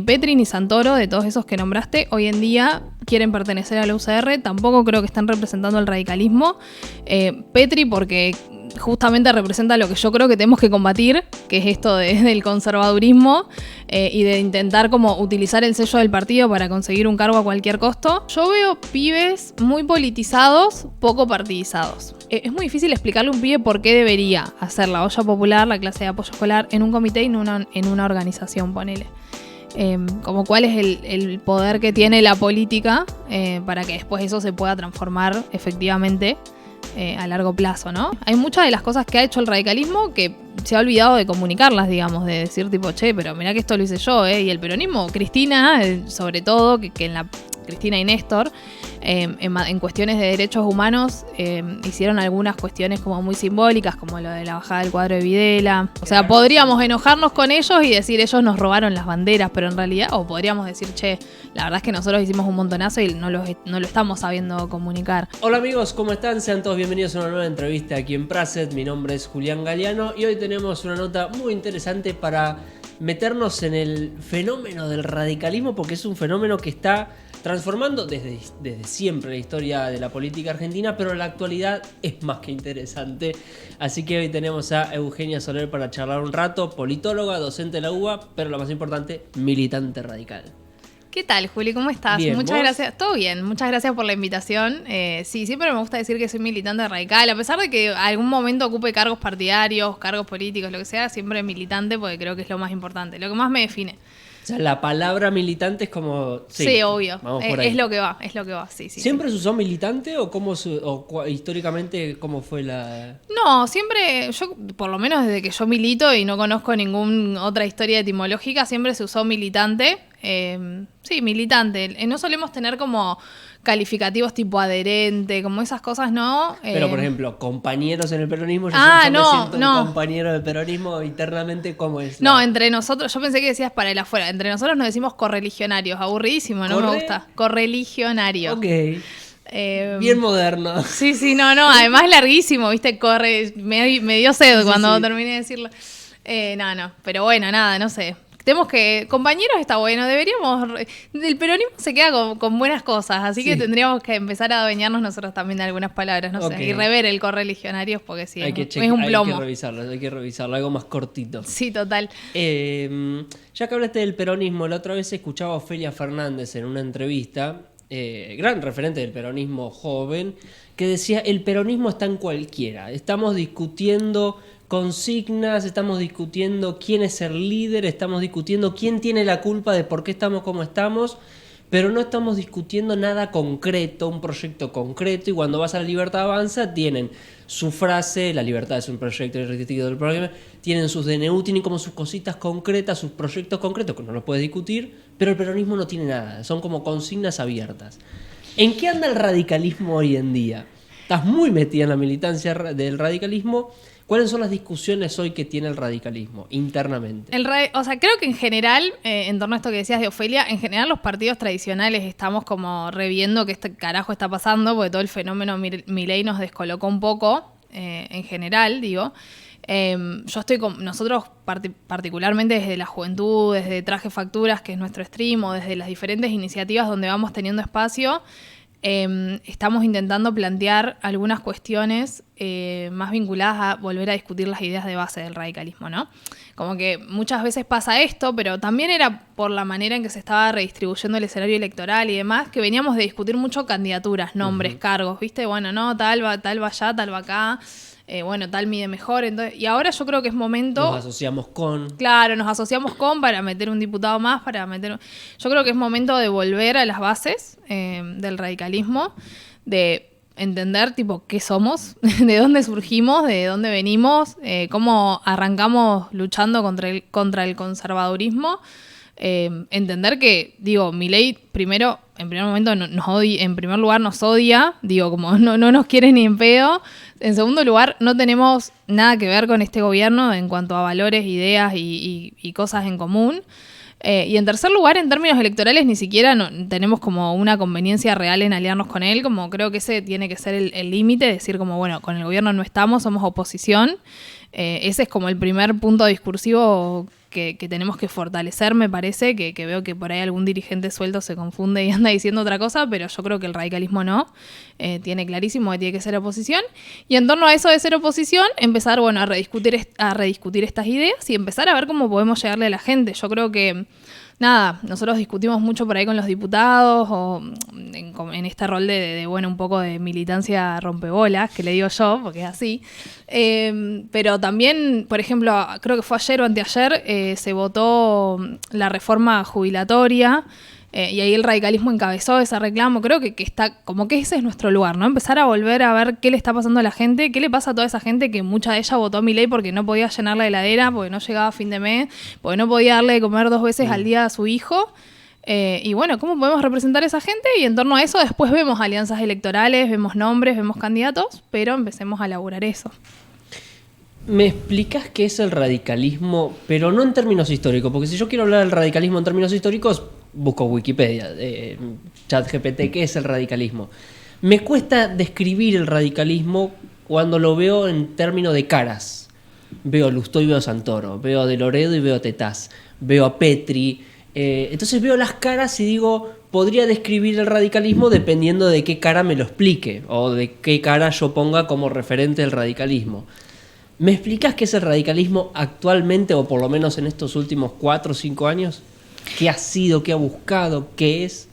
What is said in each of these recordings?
Petri ni Santoro, de todos esos que nombraste, hoy en día quieren pertenecer a la UCR. Tampoco creo que estén representando el radicalismo. Petri porque justamente representa lo que yo creo que tenemos que combatir, que es esto del conservadurismo y de intentar como utilizar el sello del partido para conseguir un cargo a cualquier costo. Yo veo pibes muy politizados, poco partidizados. Es muy difícil explicarle a un pibe por qué debería hacer la olla popular, la clase de apoyo escolar, en un comité y en una organización, ponele. Como cuál es el poder que tiene la política para que después eso se pueda transformar efectivamente a largo plazo, ¿no? Hay muchas de las cosas que ha hecho el radicalismo que se ha olvidado de comunicarlas, digamos, de decir tipo, che, pero mirá que esto lo hice yo, y el peronismo, Cristina, sobre todo, que en la Cristina y Néstor, en cuestiones de derechos humanos hicieron algunas cuestiones como muy simbólicas, como lo de la bajada del cuadro de Videla. O sea, podríamos enojarnos con ellos y decir ellos nos robaron las banderas, pero en realidad, o podríamos decir, che, la verdad es que nosotros hicimos un montonazo y no lo estamos sabiendo comunicar. Hola amigos, ¿cómo están? Sean todos bienvenidos a una nueva entrevista aquí en Praset. Mi nombre es Julián Galeano y hoy tenemos una nota muy interesante para meternos en el fenómeno del radicalismo, porque es un fenómeno que está transformando desde siempre la historia de la política argentina, pero en la actualidad es más que interesante. Así que hoy tenemos a Eugenia Soler para charlar un rato, politóloga, docente de la UBA, pero lo más importante, militante radical. ¿Qué tal, Juli? ¿Cómo estás? Bien, muchas ¿vos? Gracias. Todo bien, muchas gracias por la invitación. Sí, siempre me gusta decir que soy militante radical, a pesar de que algún momento ocupe cargos partidarios, cargos políticos, lo que sea, siempre militante porque creo que es lo más importante, lo que más me define. O sea, la palabra militante es como... Sí, obvio. Vamos por ahí. Es lo que va, sí. ¿Siempre se usó militante o históricamente cómo fue la...? No, siempre, yo por lo menos desde que yo milito y no conozco ninguna otra historia etimológica, siempre se usó militante. Sí, militante. No solemos tener como calificativos tipo adherente, como esas cosas, ¿no? Pero, por ejemplo, compañeros en el peronismo, yo me siento un compañero del peronismo internamente, ¿cómo es? No, entre nosotros, yo pensé que decías para el afuera, entre nosotros nos decimos correligionarios, aburridísimo, no me gusta. Correligionario. Ok. Bien moderno. Sí, no, además larguísimo, ¿viste? Me dio sed cuando terminé de decirlo. No, pero bueno, nada, no sé. Tenemos que... Compañeros está bueno, deberíamos... El peronismo se queda con buenas cosas, así que tendríamos que empezar a adueñarnos nosotros también de algunas palabras, no sé, y rever el correligionarios porque sí, es un plomo. Hay que revisarlo, algo más cortito. Sí, total. Ya que hablaste del peronismo, la otra vez escuchaba a Ofelia Fernández en una entrevista, gran referente del peronismo joven, que decía, el peronismo está en cualquiera, estamos discutiendo consignas, estamos discutiendo quién es el líder, estamos discutiendo quién tiene la culpa de por qué estamos como estamos, pero no estamos discutiendo nada concreto, un proyecto concreto, y cuando vas a la Libertad Avanza tienen su frase, la libertad es un proyecto irresistible del programa, tienen sus DNU, tienen como sus cositas concretas, sus proyectos concretos, que no los puedes discutir, pero el peronismo no tiene nada, son como consignas abiertas. ¿En qué anda el radicalismo hoy en día? Estás muy metida en la militancia del radicalismo. ¿Cuáles son las discusiones hoy que tiene el radicalismo internamente? O sea, creo que en general, en torno a esto que decías de Ofelia, en general los partidos tradicionales estamos como reviendo qué carajo está pasando, porque todo el fenómeno Milei nos descolocó un poco, en general, digo. Yo estoy con nosotros particularmente desde la juventud, desde Traje Facturas, que es nuestro stream, o desde las diferentes iniciativas donde vamos teniendo espacio, estamos intentando plantear algunas cuestiones más vinculadas a volver a discutir las ideas de base del radicalismo, ¿no? Como que muchas veces pasa esto, pero también era por la manera en que se estaba redistribuyendo el escenario electoral y demás, que veníamos de discutir mucho candidaturas, nombres, cargos, ¿viste? Bueno, no, tal va allá, tal va acá. Bueno, tal mide mejor. Entonces, y ahora yo creo que es momento... Nos asociamos con... Claro, nos asociamos con para meter un diputado más, Yo creo que es momento de volver a las bases del radicalismo, de entender tipo qué somos, de dónde surgimos, de dónde venimos, cómo arrancamos luchando contra el conservadurismo. Entender que, digo, Milei primero, en primer momento en primer lugar nos odia, digo, como no nos quiere ni en pedo. En segundo lugar, no tenemos nada que ver con este gobierno en cuanto a valores, ideas y cosas en común. Y en tercer lugar, en términos electorales, ni siquiera tenemos como una conveniencia real en aliarnos con él, como creo que ese tiene que ser el límite, decir como, bueno, con el gobierno no estamos, somos oposición. Ese es como el primer punto discursivo que tenemos que fortalecer, me parece, que veo que por ahí algún dirigente suelto se confunde y anda diciendo otra cosa, pero yo creo que el radicalismo no, tiene clarísimo que tiene que ser oposición, y en torno a eso de ser oposición, empezar, bueno, a rediscutir estas ideas y empezar a ver cómo podemos llegarle a la gente. Yo creo que nada, nosotros discutimos mucho por ahí con los diputados o en este rol de bueno, un poco de militancia rompebolas, que le digo yo, porque es así. Pero también, por ejemplo, creo que fue ayer o anteayer, se votó la reforma jubilatoria. Y ahí el radicalismo encabezó ese reclamo. Creo que está como que ese es nuestro lugar, ¿no? Empezar a volver a ver qué le está pasando a la gente, qué le pasa a toda esa gente que mucha de ella votó a Milei porque no podía llenar la heladera, porque no llegaba a fin de mes, porque no podía darle de comer 2 veces al día a su hijo. Y bueno, ¿cómo podemos representar a esa gente? Y en torno a eso después vemos alianzas electorales, vemos nombres, vemos candidatos, pero empecemos a elaborar eso. ¿Me explicas qué es el radicalismo, pero no en términos históricos? Porque si yo quiero hablar del radicalismo en términos históricos, busco Wikipedia, ChatGPT, ¿qué es el radicalismo? Me cuesta describir el radicalismo cuando lo veo en términos de caras. Veo a Lustó y veo a Santoro, veo a De Loredo y veo a Tetaz, veo a Petri. Entonces veo las caras y digo, podría describir el radicalismo dependiendo de qué cara me lo explique o de qué cara yo ponga como referente del radicalismo. ¿Me explicas qué es el radicalismo actualmente, o por lo menos en estos últimos 4 o 5 años? ¿Qué ha sido? ¿Qué ha buscado? ¿Qué es?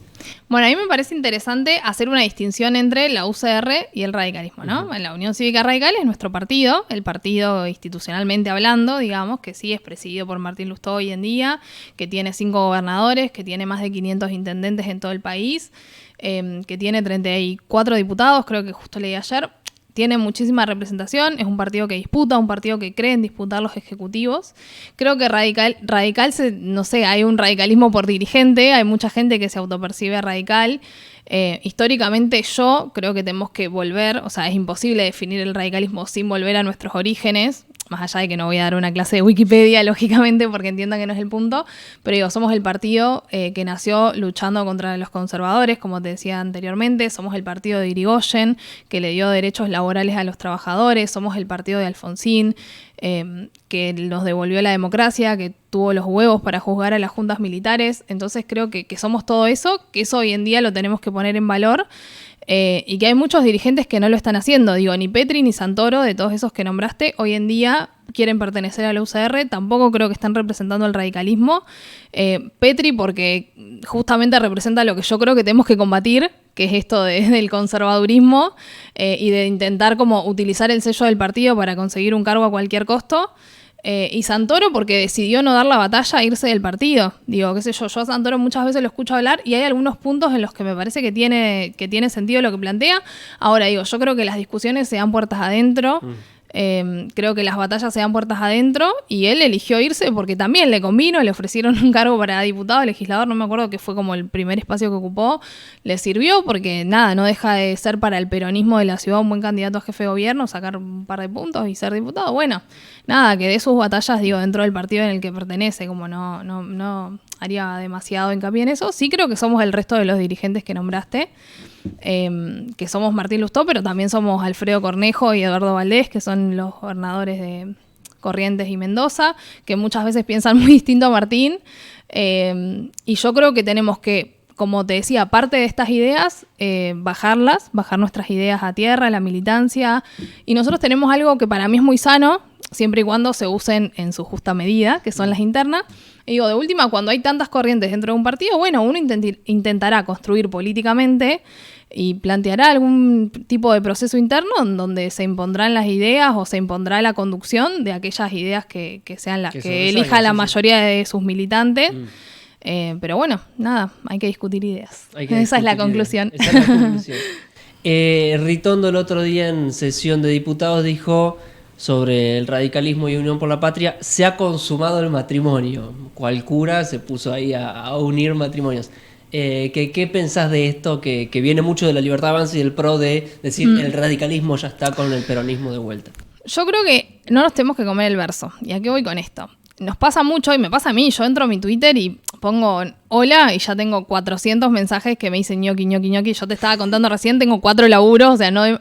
Bueno, a mí me parece interesante hacer una distinción entre la UCR y el radicalismo, ¿no? Uh-huh. La Unión Cívica Radical es nuestro partido, el partido institucionalmente hablando, digamos, que sí es presidido por Martín Lustó hoy en día, que tiene 5 gobernadores, que tiene más de 500 intendentes en todo el país, que tiene 34 diputados, creo que justo leí ayer. Tiene muchísima representación, es un partido que disputa, un partido que cree en disputar los ejecutivos. Creo que radical no sé, hay un radicalismo por dirigente, hay mucha gente que se autopercibe radical. Históricamente yo creo que tenemos que volver, o sea, es imposible definir el radicalismo sin volver a nuestros orígenes, más allá de que no voy a dar una clase de Wikipedia, lógicamente, porque entiendan que no es el punto, pero digo, somos el partido que nació luchando contra los conservadores, como te decía anteriormente, somos el partido de Irigoyen, que le dio derechos laborales a los trabajadores, somos el partido de Alfonsín, que nos devolvió la democracia, que tuvo los huevos para juzgar a las juntas militares. Entonces creo que somos todo eso, que eso hoy en día lo tenemos que poner en valor, y que hay muchos dirigentes que no lo están haciendo. Digo, ni Petri ni Santoro, de todos esos que nombraste, hoy en día quieren pertenecer a la UCR, tampoco creo que están representando el radicalismo. Petri porque justamente representa lo que yo creo que tenemos que combatir, que es esto del conservadurismo, y de intentar como utilizar el sello del partido para conseguir un cargo a cualquier costo. Y Santoro porque decidió no dar la batalla a irse del partido. Digo, qué sé yo a Santoro muchas veces lo escucho hablar y hay algunos puntos en los que me parece que tiene sentido lo que plantea. Ahora digo, yo creo que las discusiones se dan puertas adentro. Creo que las batallas se dan puertas adentro y él eligió irse porque también le convino, le ofrecieron un cargo para diputado, legislador, no me acuerdo, que fue como el primer espacio que ocupó, le sirvió porque nada, no deja de ser para el peronismo de la ciudad un buen candidato a jefe de gobierno, sacar un par de puntos y ser diputado. Bueno, nada, que de sus batallas, digo, dentro del partido en el que pertenece, como no haría demasiado hincapié en eso. Sí creo que somos el resto de los dirigentes que nombraste, que somos Martín Lustó, pero también somos Alfredo Cornejo y Eduardo Valdés, que son los gobernadores de Corrientes y Mendoza, que muchas veces piensan muy distinto a Martín, y yo creo que tenemos que, como te decía, aparte de estas ideas, bajar nuestras ideas a tierra, la militancia, y nosotros tenemos algo que para mí es muy sano, siempre y cuando se usen en su justa medida, que son las internas. Y digo, de última, cuando hay tantas corrientes dentro de un partido, bueno, uno intentará construir políticamente y planteará algún tipo de proceso interno en donde se impondrán las ideas o se impondrá la conducción de aquellas ideas que sean las que elija la mayoría de sus militantes. Pero bueno, nada, hay que discutir ideas. Esa es la conclusión. Ritondo el otro día en sesión de diputados dijo sobre el radicalismo y Unión por la Patria: se ha consumado el matrimonio. Cual cura se puso ahí a unir matrimonios. ¿Qué pensás de esto que viene mucho de la Libertad Avanza y del PRO de decir el radicalismo ya está con el peronismo de vuelta? Yo creo que no nos tenemos que comer el verso. ¿Y a qué voy con esto? Nos pasa mucho y me pasa a mí. Yo entro a mi Twitter y pongo hola y ya tengo 400 mensajes que me dicen ñoqui, ñoqui, ñoqui. Yo te estaba contando recién, tengo 4 laburos, o sea, no...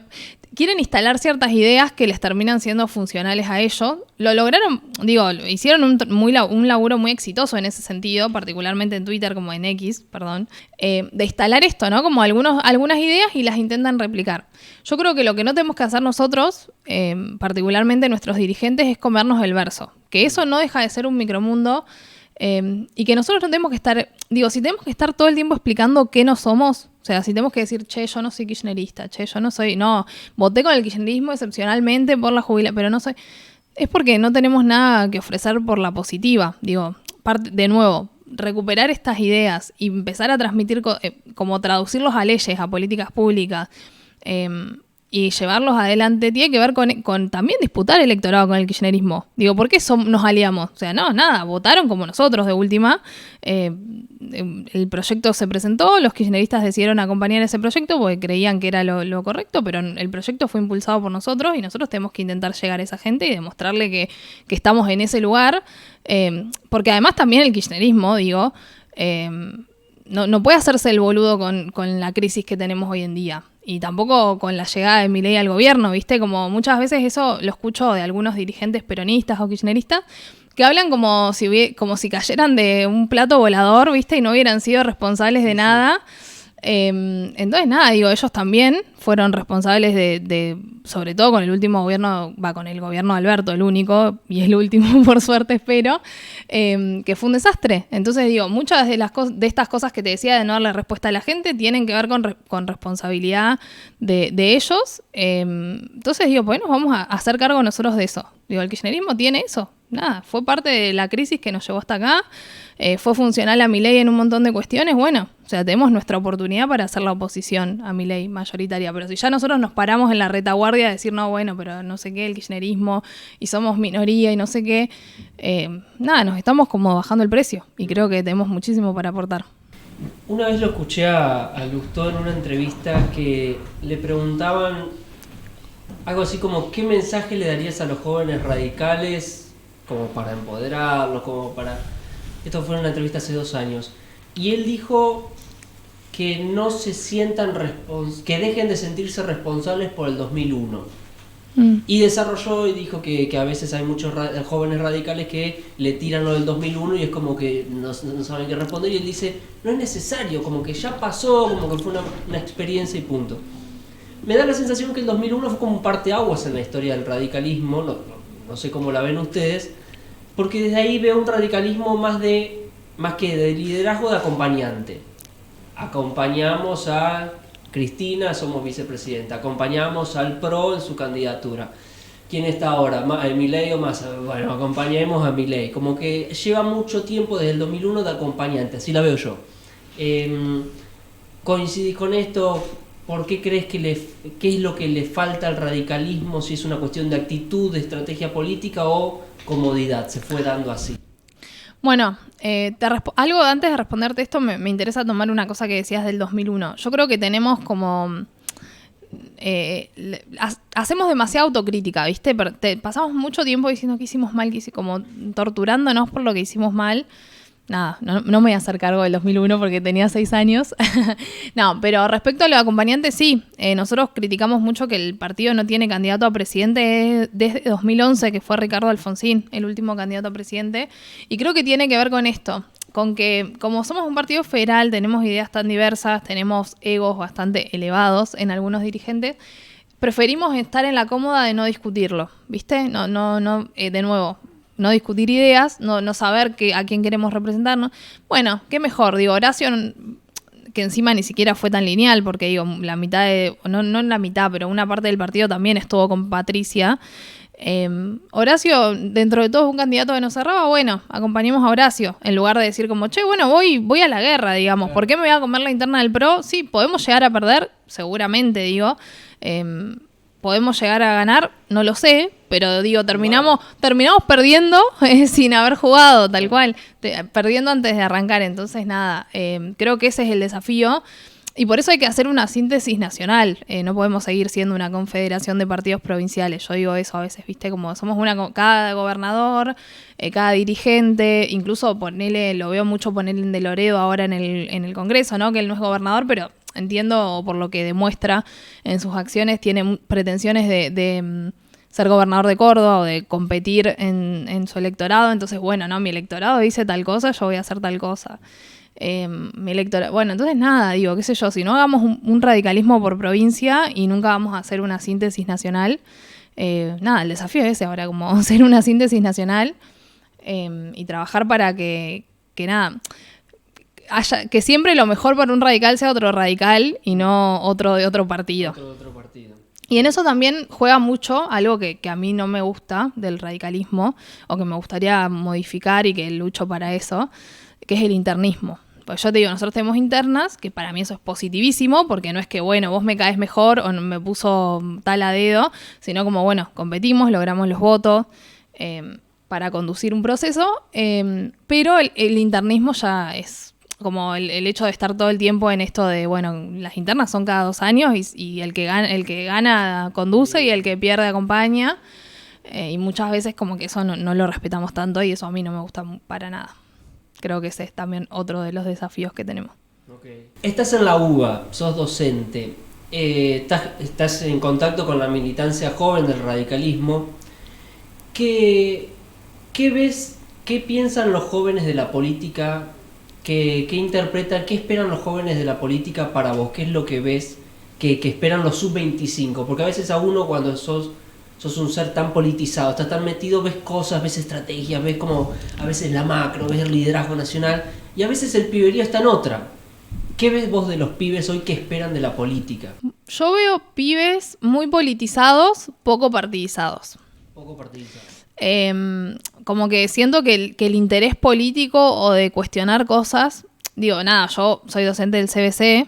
quieren instalar ciertas ideas que les terminan siendo funcionales a ellos. Lo lograron, hicieron un laburo muy exitoso en ese sentido, particularmente en Twitter, como en X, perdón, de instalar esto, ¿no? Como algunas ideas y las intentan replicar. Yo creo que lo que no tenemos que hacer nosotros, particularmente nuestros dirigentes, es comernos el verso. Que eso no deja de ser un micromundo y que nosotros no tenemos que estar, si tenemos que estar todo el tiempo explicando qué no somos, o sea, si tenemos que decir, che, yo no soy kirchnerista, che, voté con el kirchnerismo excepcionalmente por la jubilación, pero no soy, es porque no tenemos nada que ofrecer por la positiva, de nuevo, recuperar estas ideas y empezar a transmitir, como traducirlos a leyes, a políticas públicas, y llevarlos adelante, tiene que ver con también disputar electorado con el kirchnerismo. ¿Por qué nos aliamos? O sea, nada, votaron como nosotros de última. El proyecto se presentó, los kirchneristas decidieron acompañar ese proyecto porque creían que era lo correcto, pero el proyecto fue impulsado por nosotros y nosotros tenemos que intentar llegar a esa gente y demostrarle que estamos en ese lugar. Porque además también el kirchnerismo, no puede hacerse el boludo con la crisis que tenemos hoy en día. Y tampoco con la llegada de Milei al gobierno, ¿viste? Como muchas veces eso lo escucho de algunos dirigentes peronistas o kirchneristas que hablan como si cayeran de un plato volador, ¿viste? Y no hubieran sido responsables de nada. Entonces, nada, ellos también fueron responsables de sobre todo con el último gobierno, con el gobierno de Alberto, el único, y el último, por suerte, espero, que fue un desastre. Entonces, muchas de estas cosas que te decía de no darle respuesta a la gente tienen que ver con responsabilidad de ellos. Entonces, pues nos vamos a hacer cargo nosotros de eso. El kirchnerismo tiene eso. Nada, fue parte de la crisis que nos llevó hasta acá. Fue funcional a Milei en un montón de cuestiones. Bueno, o sea, tenemos nuestra oportunidad para hacer la oposición a Milei mayoritaria. Pero si ya nosotros nos paramos en la retaguardia de decir, no, bueno, pero no sé qué, el kirchnerismo, y somos minoría y no sé qué, nada, nos estamos como bajando el precio. Y creo que tenemos muchísimo para aportar. Una vez lo escuché a Lustó en una entrevista que le preguntaban algo así como, ¿qué mensaje le darías a los jóvenes radicales como para empoderarlos, como para... Esto fue en una entrevista hace 2 años. Y él dijo que no se sientan que dejen de sentirse responsables por el 2001. Y desarrolló y dijo que a veces hay muchos jóvenes radicales que le tiran lo del 2001 y es como que no saben qué responder. Y él dice, no es necesario, como que ya pasó, como que fue una experiencia y punto. Me da la sensación que el 2001 fue como un parteaguas en la historia del radicalismo, no sé cómo la ven ustedes, porque desde ahí veo un radicalismo más que de liderazgo, de acompañante. Acompañamos a Cristina, somos vicepresidenta, acompañamos al PRO en su candidatura. ¿Quién está ahora? ¿Milei o Massa? Bueno, acompañemos a Milei. Como que lleva mucho tiempo desde el 2001 de acompañante, así la veo yo. ¿Coincidís con esto? ¿Por qué crees qué es lo que le falta al radicalismo? Si es una cuestión de actitud, de estrategia política o comodidad, se fue dando así. Bueno, algo antes de responderte esto, me interesa tomar una cosa que decías del 2001. Yo creo que tenemos como... hacemos demasiada autocrítica, ¿viste? Pasamos mucho tiempo diciendo que hicimos mal, como torturándonos por lo que hicimos mal. Nada, no me voy a hacer cargo del 2001 porque tenía 6 años. No, pero respecto a los acompañantes, sí. Nosotros criticamos mucho que el partido no tiene candidato a presidente desde 2011, que fue Ricardo Alfonsín, el último candidato a presidente. Y creo que tiene que ver con esto, con que como somos un partido federal, tenemos ideas tan diversas, tenemos egos bastante elevados en algunos dirigentes, preferimos estar en la cómoda de no discutirlo, ¿viste? De nuevo... No discutir ideas, no saber a quién queremos representarnos. Bueno, qué mejor. Horacio, que encima ni siquiera fue tan lineal, porque la mitad no la mitad, pero una parte del partido también estuvo con Patricia. Horacio, dentro de todo, es un candidato que nos cerraba. Bueno, acompañemos a Horacio, en lugar de decir como, che, bueno, voy a la guerra, digamos. ¿Por qué me voy a comer la interna del PRO? Sí, podemos llegar a perder, seguramente, ¿podemos llegar a ganar? No lo sé, pero terminamos perdiendo sin haber jugado, tal cual, perdiendo antes de arrancar. Entonces, nada, creo que ese es el desafío. Y por eso hay que hacer una síntesis nacional. No podemos seguir siendo una confederación de partidos provinciales. Yo digo eso a veces, ¿viste? Como somos cada gobernador, cada dirigente, incluso lo veo mucho ponerle en De Loredo ahora en el Congreso, ¿no? Que él no es gobernador, pero entiendo por lo que demuestra en sus acciones, tiene pretensiones de ser gobernador de Córdoba o de competir en su electorado. Entonces, bueno, no, mi electorado dice tal cosa, yo voy a hacer tal cosa. Mi electorado, bueno, entonces nada, digo, qué sé yo, si no hagamos un radicalismo por provincia y nunca vamos a hacer una síntesis nacional, nada, el desafío es ese ahora, como hacer una síntesis nacional y trabajar para que nada, que siempre lo mejor para un radical sea otro radical y no otro de otro partido. Otro partido. Y en eso también juega mucho algo que a mí no me gusta del radicalismo, o que me gustaría modificar y que lucho para eso, que es el internismo. Pues yo te digo, nosotros tenemos internas, que para mí eso es positivísimo, porque no es que, bueno, vos me caes mejor o me puso tal a dedo, sino como, bueno, competimos, logramos los votos para conducir un proceso, pero el internismo ya es como el hecho de estar todo el tiempo en esto de, bueno, las internas son cada 2 años y el que gana conduce y el que pierde acompaña, y muchas veces como que eso no lo respetamos tanto y eso a mí no me gusta para nada. Creo que ese es también otro de los desafíos que tenemos. Okay. Estás en la UBA, sos docente, estás en contacto con la militancia joven del radicalismo. ¿Qué ves, qué piensan los jóvenes de la política? ¿Qué interpretan, qué esperan los jóvenes de la política para vos? ¿Qué es lo que ves que esperan los sub-25? Porque a veces a uno cuando sos un ser tan politizado, estás tan metido, ves cosas, ves estrategias, ves como a veces la macro, ves el liderazgo nacional y a veces el piberío está en otra. ¿Qué ves vos de los pibes hoy que esperan de la política? Yo veo pibes muy politizados, poco partidizados. Poco partidizados. Como que siento que el interés político o de cuestionar cosas, digo, nada, yo soy docente del CBC,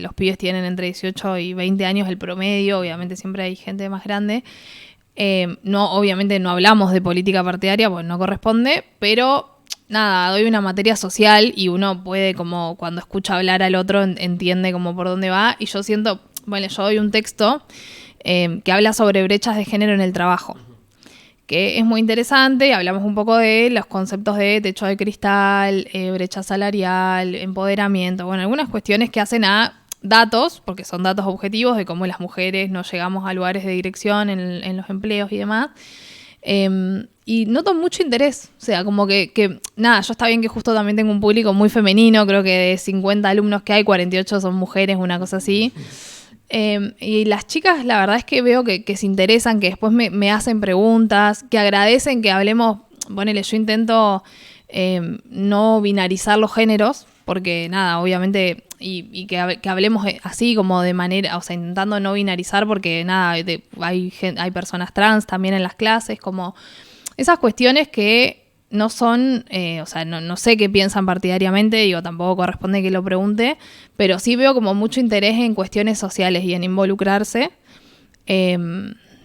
los pibes tienen entre 18 y 20 años el promedio, obviamente siempre hay gente más grande, obviamente no hablamos de política partidaria, pues no corresponde, pero nada, doy una materia social y uno puede, como cuando escucha hablar al otro, entiende como por dónde va, y yo siento, bueno, yo doy un texto que habla sobre brechas de género en el trabajo, que es muy interesante. Hablamos un poco de los conceptos de techo de cristal, brecha salarial, empoderamiento, bueno, algunas cuestiones que hacen a datos, porque son datos objetivos de cómo las mujeres no llegamos a lugares de dirección en los empleos y demás. Y noto mucho interés, o sea, como que nada, yo está bien que justo también tengo un público muy femenino, creo que de 50 alumnos que hay, 48 son mujeres, una cosa así. Y las chicas, la verdad es que veo que se interesan, que después me hacen preguntas, que agradecen que hablemos. Ponele, yo intento no binarizar los géneros, porque nada, obviamente, y que hablemos así como de manera, o sea, intentando no binarizar, porque nada, hay personas trans también en las clases, como esas cuestiones que no son, o sea, no sé qué piensan partidariamente, digo, tampoco corresponde que lo pregunte, pero sí veo como mucho interés en cuestiones sociales y en involucrarse.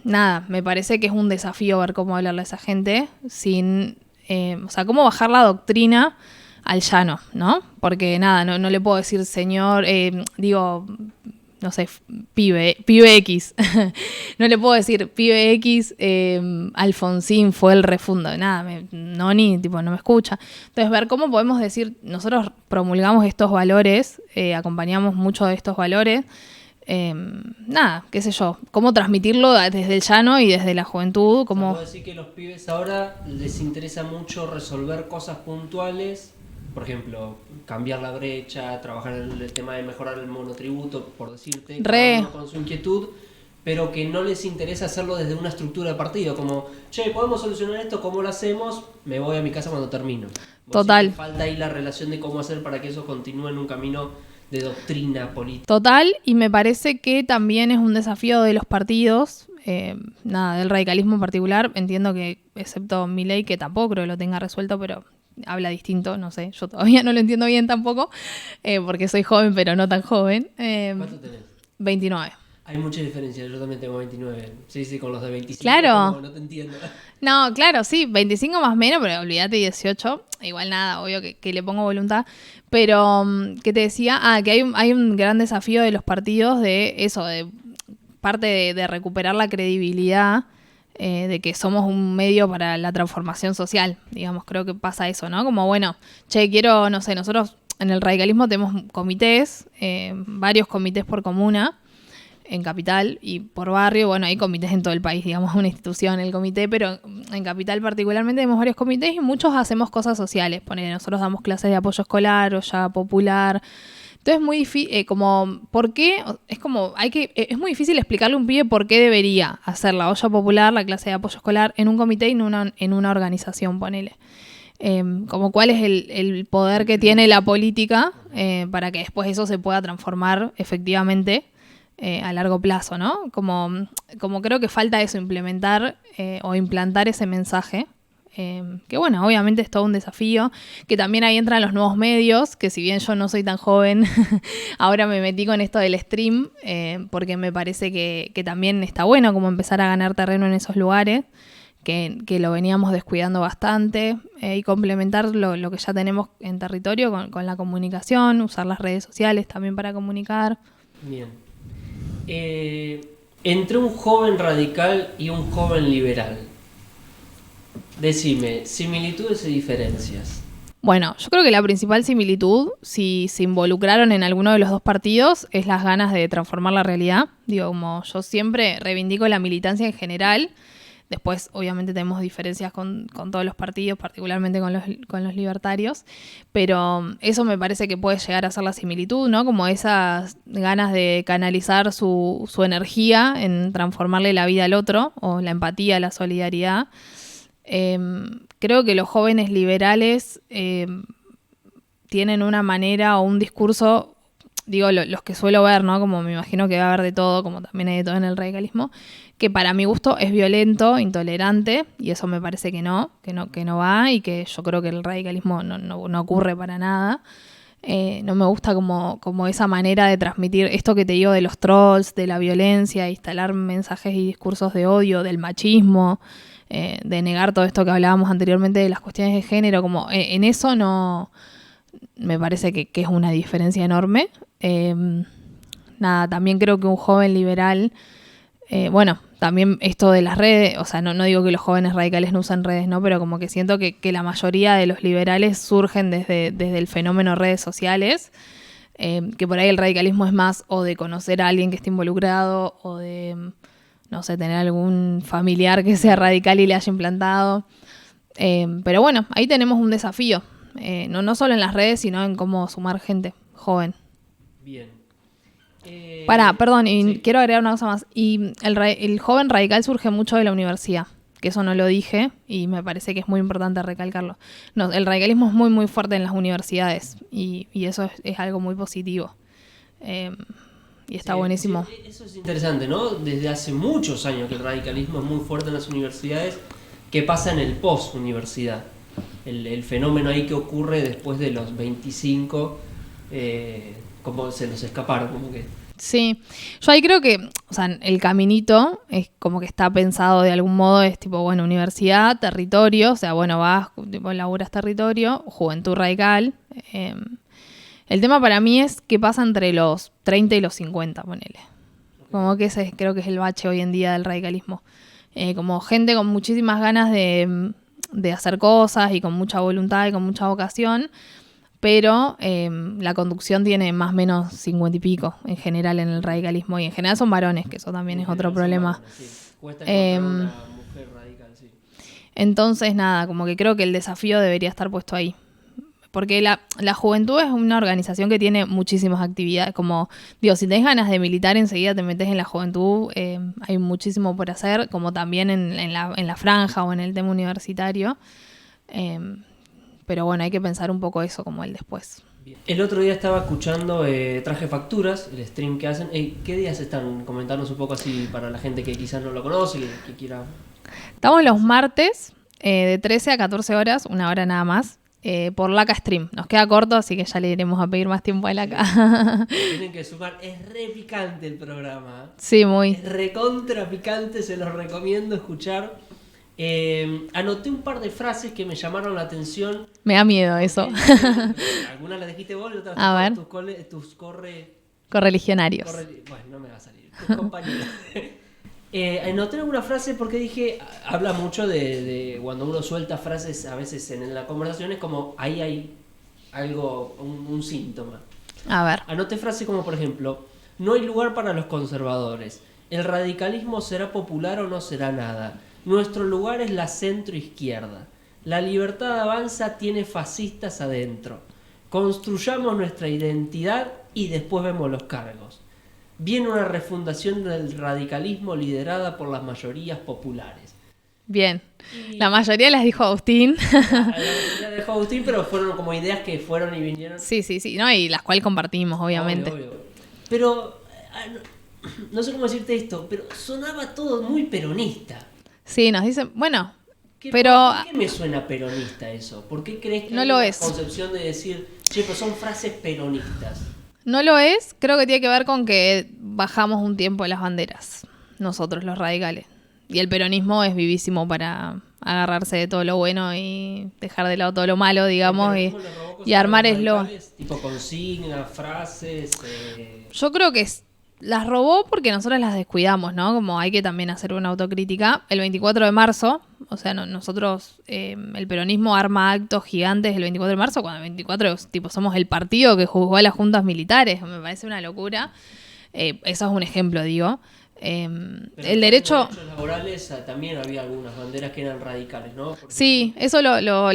Nada, me parece que es un desafío ver cómo hablarle a esa gente sin, o sea, cómo bajar la doctrina al llano, ¿no? Porque nada, no le puedo decir señor, digo, no sé, pibe X. No le puedo decir pibe X, Alfonsín fue el refundo. Nada, no me escucha. Entonces, ver cómo podemos decir, nosotros promulgamos estos valores, acompañamos mucho de estos valores. Nada, qué sé yo, cómo transmitirlo desde el llano y desde la juventud. Como... ¿Puedo decir que los pibes ahora les interesa mucho resolver cosas puntuales? Por ejemplo, cambiar la brecha, trabajar en el tema de mejorar el monotributo, por decirte, cada uno con su inquietud, pero que no les interesa hacerlo desde una estructura de partido, como, che, podemos solucionar esto, ¿cómo lo hacemos? Me voy a mi casa cuando termino. Total. Falta ahí la relación de cómo hacer para que eso continúe en un camino de doctrina política. Total, y me parece que también es un desafío de los partidos, del radicalismo en particular. Entiendo que, excepto Milei, que tampoco creo que lo tenga resuelto, pero habla distinto, no sé, yo todavía no lo entiendo bien tampoco, porque soy joven, pero no tan joven. ¿Cuánto tenés? 29. Hay mucha diferencia, yo también tengo 29. Sí, con los de 25. Claro. No te entiendo. No, claro, sí, 25 más o menos, pero olvídate 18. Igual nada, obvio que le pongo voluntad. Pero, ¿qué te decía? Que hay un gran desafío de los partidos de eso, de parte de recuperar la credibilidad, de que somos un medio para la transformación social. Digamos, creo que pasa eso, ¿no? Como, bueno, che, quiero, no sé, nosotros en el radicalismo tenemos comités, varios comités por comuna, en Capital y por barrio. Bueno, hay comités en todo el país, digamos, una institución, el comité, pero en Capital particularmente tenemos varios comités y muchos hacemos cosas sociales. Ponele, nosotros damos clases de apoyo escolar, olla popular. Entonces es muy difícil, como, ¿por qué? Es como, es muy difícil explicarle a un pibe por qué debería hacer la olla popular, la clase de apoyo escolar, en un comité y en una organización, ponele. Como cuál es el poder que tiene la política para que después eso se pueda transformar efectivamente a largo plazo, ¿no? Como creo que falta eso, implementar o implantar ese mensaje. Que bueno, obviamente es todo un desafío, que también ahí entran los nuevos medios, que si bien yo no soy tan joven, ahora me metí con esto del stream, porque me parece que también está bueno como empezar a ganar terreno en esos lugares, que lo veníamos descuidando bastante, y complementar lo que ya tenemos en territorio con la comunicación, usar las redes sociales también para comunicar. Bien. Entre un joven radical y un joven liberal, decime, similitudes y diferencias. Bueno, yo creo que la principal similitud, si se involucraron en alguno de los dos partidos, es las ganas de transformar la realidad. Digo, como yo siempre reivindico la militancia en general. Después, obviamente, tenemos diferencias con todos los partidos, particularmente con los libertarios. Pero eso me parece que puede llegar a ser la similitud, ¿no? Como esas ganas de canalizar su energía en transformarle la vida al otro, o la empatía, la solidaridad. Creo que los jóvenes liberales tienen una manera o un discurso, digo, los que suelo ver, ¿no? Como me imagino que va a haber de todo, como también hay de todo en el radicalismo, que para mi gusto es violento, intolerante, y eso me parece que no va, y que yo creo que el radicalismo no ocurre para nada. No me gusta como esa manera de transmitir esto que te digo de los trolls, de la violencia, instalar mensajes y discursos de odio, del machismo, de negar todo esto que hablábamos anteriormente de las cuestiones de género, como en eso no me parece que es una diferencia enorme. Nada, también creo que un joven liberal, bueno, también esto de las redes, o sea, no digo que los jóvenes radicales no usen redes, ¿no? Pero como que siento que la mayoría de los liberales surgen desde el fenómeno redes sociales, que por ahí el radicalismo es más o de conocer a alguien que esté involucrado o de, no sé, tener algún familiar que sea radical y le haya implantado. Pero bueno, ahí tenemos un desafío, no solo en las redes, sino en cómo sumar gente joven. Bien. Perdón, y sí. Quiero agregar una cosa más. Y el joven radical surge mucho de la universidad, que eso no lo dije y me parece que es muy importante recalcarlo. No, el radicalismo es muy, muy fuerte en las universidades y eso es algo muy positivo. Y está buenísimo. Sí, eso es interesante, ¿no? Desde hace muchos años que el radicalismo es muy fuerte en las universidades. ¿Qué pasa en el post-universidad? El fenómeno ahí que ocurre después de los 25, como se nos escaparon, como que... Sí, yo ahí creo que, o sea, el caminito es como que está pensado de algún modo, es tipo, bueno, universidad, territorio, o sea, bueno, vas, tipo, laburas territorio, juventud radical. El tema para mí es qué pasa entre los 30 y los 50, ponele. Como que ese creo que es el bache hoy en día del radicalismo. Como gente con muchísimas ganas de hacer cosas y con mucha voluntad y con mucha vocación, pero la conducción tiene más o menos 50 y pico en general en el radicalismo, y en general son varones, que eso también es otro problema. Varones, sí. Cuesta encontrar una mujer radical, sí. Entonces, nada, como que creo que el desafío debería estar puesto ahí. Porque la juventud es una organización que tiene muchísimas actividades. Como, digo, si tenés ganas de militar, enseguida te metes en la juventud. Hay muchísimo por hacer, como también en la franja o en el tema universitario. Pero bueno, hay que pensar un poco eso como el después. Bien. El otro día estaba escuchando Traje Facturas, el stream que hacen. ¿Qué días están? Comentarnos un poco así para la gente que quizás no lo conoce, que quiera... Estamos los martes de 13 a 14 horas, una hora nada más, por Laca Stream. Nos queda corto, así que ya le iremos a pedir más tiempo a Laca. Tienen que sumar. Es re picante el programa. Sí, muy. Es recontra picante, se los recomiendo escuchar. Anoté un par de frases que me llamaron la atención. Me da miedo eso. Algunas las dijiste vos y otras a ver. tus correligionarios. Bueno, no me va a salir. Tus compañeros. Anoté alguna frase porque dije, habla mucho de cuando uno suelta frases a veces en la conversación, es como ahí algo, un síntoma. A ver. Anoté frases como, por ejemplo, no hay lugar para los conservadores. El radicalismo será popular o no será nada. Nuestro lugar es la centro-izquierda. La libertad avanza, tiene fascistas adentro. Construyamos nuestra identidad y después vemos los cargos. Viene una refundación del radicalismo liderada por las mayorías populares. Bien. La mayoría las dijo Agustín. La mayoría dejó Agustín, pero fueron como ideas que fueron y vinieron. Sí, ¿no? Y las cuales compartimos, obviamente. Obvio. Pero, no sé cómo decirte esto, pero sonaba todo muy peronista. Sí, nos dicen, bueno, pero... ¿Por qué me suena peronista eso? ¿Por qué crees que no hay lo una es. concepción de decir, che, pero son frases peronistas? No lo es, creo que tiene que ver con que bajamos un tiempo de las banderas, nosotros los radicales. Y el peronismo es vivísimo para agarrarse de todo lo bueno y dejar de lado todo lo malo, digamos, y armar eslogan. Tipo consignas, frases. Yo creo que las robó porque nosotros las descuidamos, ¿no? Como hay que también hacer una autocrítica. El 24 de marzo, o sea, nosotros, el peronismo arma actos gigantes el 24 de marzo, cuando el 24, tipo, somos el partido que juzgó a las juntas militares. Me parece una locura. Eso es un ejemplo, digo. El derecho... En los derechos laborales también había algunas banderas que eran radicales, ¿no? Sí, eso lo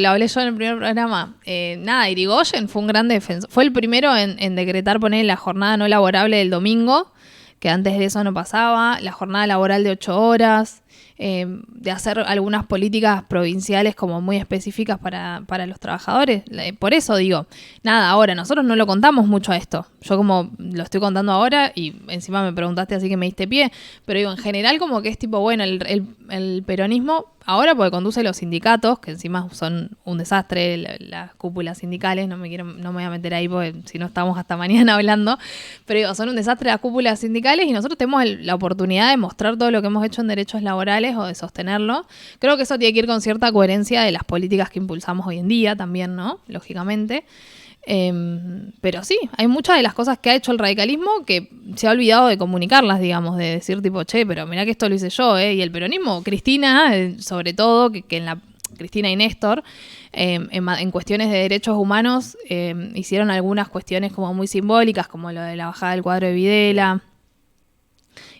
hablé yo en el primer programa. Irigoyen fue un gran defensor. Fue el primero en decretar poner la jornada no laborable del domingo, que antes de eso no pasaba, la jornada laboral de 8 horas, de hacer algunas políticas provinciales como muy específicas para los trabajadores. Por eso digo, ahora, nosotros no lo contamos mucho a esto. Yo como lo estoy contando ahora y encima me preguntaste así que me diste pie, pero digo, en general como que es tipo, bueno, el peronismo ahora porque conduce los sindicatos, que encima son un desastre, las cúpulas sindicales, no me voy a meter ahí porque si no estamos hasta mañana hablando, pero digo, son un desastre las cúpulas sindicales y nosotros tenemos la oportunidad de mostrar todo lo que hemos hecho en derechos laborales o de sostenerlo. Creo que eso tiene que ir con cierta coherencia de las políticas que impulsamos hoy en día también, ¿no? Lógicamente. Pero sí, hay muchas de las cosas que ha hecho el radicalismo que se ha olvidado de comunicarlas, digamos, de decir tipo, che, pero mirá que esto lo hice yo, y el peronismo, Cristina, sobre todo, que en la Cristina y Néstor, en cuestiones de derechos humanos, hicieron algunas cuestiones como muy simbólicas, como lo de la bajada del cuadro de Videla.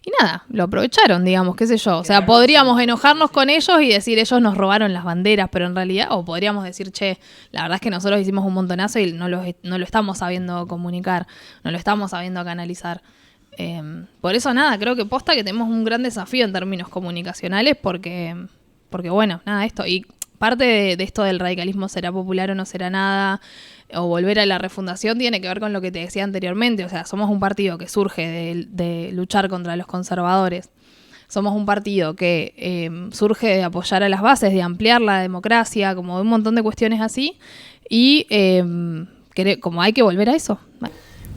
Y nada, lo aprovecharon, digamos, qué sé yo. O sea, podríamos enojarnos con ellos y decir ellos nos robaron las banderas, pero en realidad, o podríamos decir, che, la verdad es que nosotros hicimos un montonazo y no lo estamos sabiendo comunicar, no lo estamos sabiendo canalizar. Por eso nada, creo que posta que tenemos un gran desafío en términos comunicacionales porque bueno, nada, esto. Y parte de esto del radicalismo será popular o no será nada, o volver a la refundación, tiene que ver con lo que te decía anteriormente. O sea, somos un partido que surge de luchar contra los conservadores. Somos un partido que surge de apoyar a las bases, de ampliar la democracia, como un montón de cuestiones así. Y como hay que volver a eso.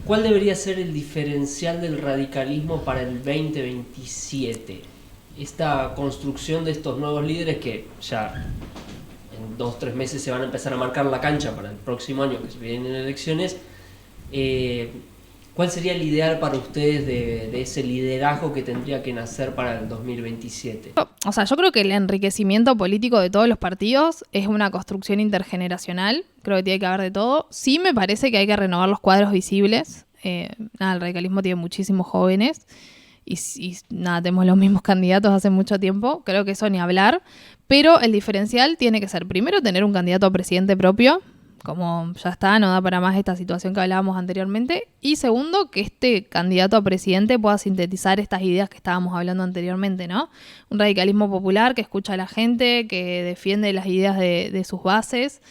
¿Cuál debería ser el diferencial del radicalismo para el 2027? Esta construcción de estos nuevos líderes que ya en 2-3 meses se van a empezar a marcar la cancha para el próximo año que se vienen elecciones. ¿Cuál sería el ideal para ustedes de ese liderazgo que tendría que nacer para el 2027? O sea, yo creo que el enriquecimiento político de todos los partidos es una construcción intergeneracional. Creo que tiene que haber de todo. Sí me parece que hay que renovar los cuadros visibles. El radicalismo tiene muchísimos jóvenes. Y nada, tenemos los mismos candidatos hace mucho tiempo, creo que eso ni hablar, pero el diferencial tiene que ser primero tener un candidato a presidente propio, como ya está, no da para más esta situación que hablábamos anteriormente, y segundo, que este candidato a presidente pueda sintetizar estas ideas que estábamos hablando anteriormente, ¿no? Un radicalismo popular que escucha a la gente, que defiende las ideas de sus bases,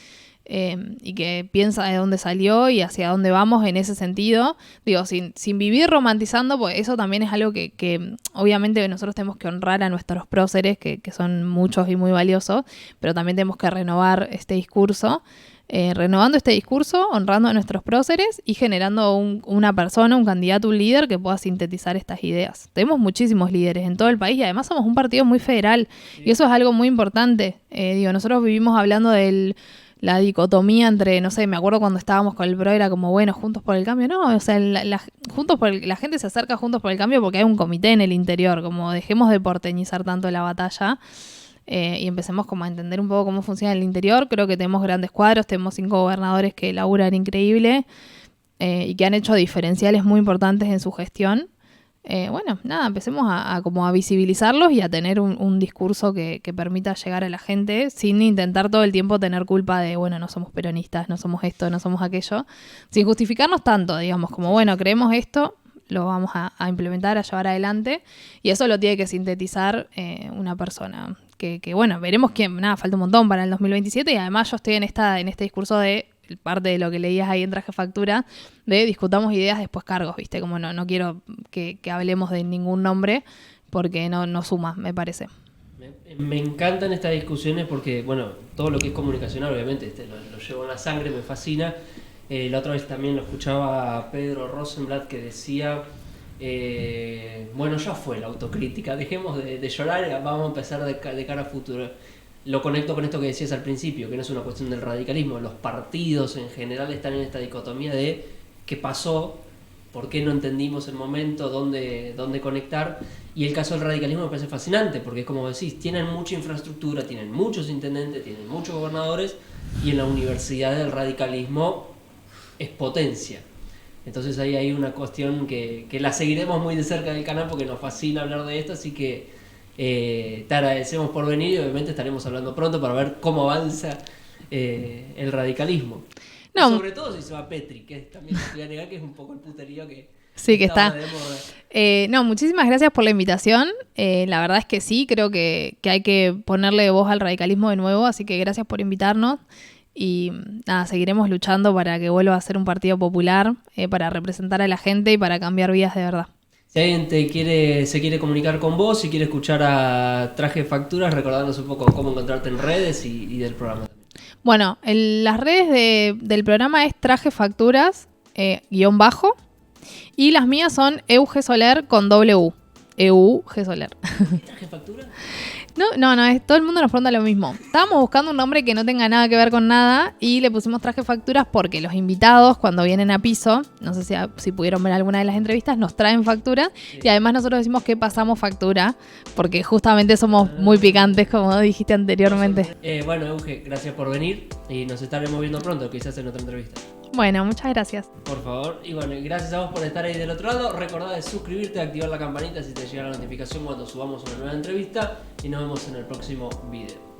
y que piensa de dónde salió y hacia dónde vamos en ese sentido. Digo, sin vivir romantizando, pues eso también es algo que obviamente nosotros tenemos que honrar a nuestros próceres, que son muchos y muy valiosos, pero también tenemos que renovar este discurso. Renovando este discurso, honrando a nuestros próceres y generando una persona, un candidato, un líder que pueda sintetizar estas ideas. Tenemos muchísimos líderes en todo el país y además somos un partido muy federal, y eso es algo muy importante. Nosotros vivimos hablando la dicotomía entre, no sé, me acuerdo cuando estábamos con el PRO, era como, bueno, Juntos por el Cambio, no, o sea, la gente se acerca a Juntos por el Cambio porque hay un comité en el interior, como dejemos de porteñizar tanto la batalla. y empecemos como a entender un poco cómo funciona el interior. Creo que tenemos grandes cuadros, tenemos 5 gobernadores que laburan increíble y que han hecho diferenciales muy importantes en su gestión. Bueno, nada, empecemos a como a visibilizarlos y a tener un discurso que permita llegar a la gente sin intentar todo el tiempo tener culpa de, bueno, no somos peronistas, no somos esto, no somos aquello, sin justificarnos tanto, digamos, como, bueno, creemos esto, lo vamos a implementar, a llevar adelante, y eso lo tiene que sintetizar una persona que, bueno, veremos que, nada, falta un montón para el 2027, y además yo estoy en este discurso de parte de lo que leías ahí en Traje Factura, de discutamos ideas, después cargos, ¿viste? Como no quiero que hablemos de ningún nombre, porque no suma, me parece. Me encantan estas discusiones porque, bueno, todo lo que es comunicacional, obviamente, lo llevo en la sangre, me fascina. La otra vez también lo escuchaba a Pedro Rosenblatt que decía, bueno, ya fue la autocrítica, dejemos de llorar, vamos a empezar de cara a futuro. Lo conecto con esto que decías al principio, que no es una cuestión del radicalismo. Los partidos en general están en esta dicotomía de qué pasó, por qué no entendimos el momento, dónde conectar. Y el caso del radicalismo me parece fascinante, porque es como decís, tienen mucha infraestructura, tienen muchos intendentes, tienen muchos gobernadores, y en la universidad del radicalismo es potencia. Entonces ahí hay una cuestión que la seguiremos muy de cerca del canal porque nos fascina hablar de esto, así que te agradecemos por venir y obviamente estaremos hablando pronto para ver cómo avanza el radicalismo. No. Sobre todo si se va Petri, que también te voy a negar que es un poco el puterío que sí, que está. No, muchísimas gracias por la invitación. La verdad es que sí, creo que hay que ponerle voz al radicalismo de nuevo, así que gracias por invitarnos. Y nada, seguiremos luchando para que vuelva a ser un partido popular, para representar a la gente y para cambiar vidas de verdad. Si alguien se quiere comunicar con vos, si quiere escuchar a Traje Facturas, recordarnos un poco cómo encontrarte en redes y del programa. Bueno, las redes del programa es Traje Facturas _ y las mías son EUG Soler con W. EUG Soler. ¿Traje Facturas? No, todo el mundo nos pregunta lo mismo. Estábamos buscando un nombre que no tenga nada que ver con nada y le pusimos Traje Facturas porque los invitados cuando vienen a piso, no sé si pudieron ver alguna de las entrevistas, nos traen factura y además nosotros decimos que pasamos factura porque justamente somos muy picantes, como dijiste anteriormente. Bueno, Euge, gracias por venir y nos estaremos viendo pronto, quizás en otra entrevista. Bueno, muchas gracias. Por favor, y bueno, gracias a vos por estar ahí del otro lado. Recordá de suscribirte, activar la campanita si te llega la notificación cuando subamos una nueva entrevista y nos vemos en el próximo video.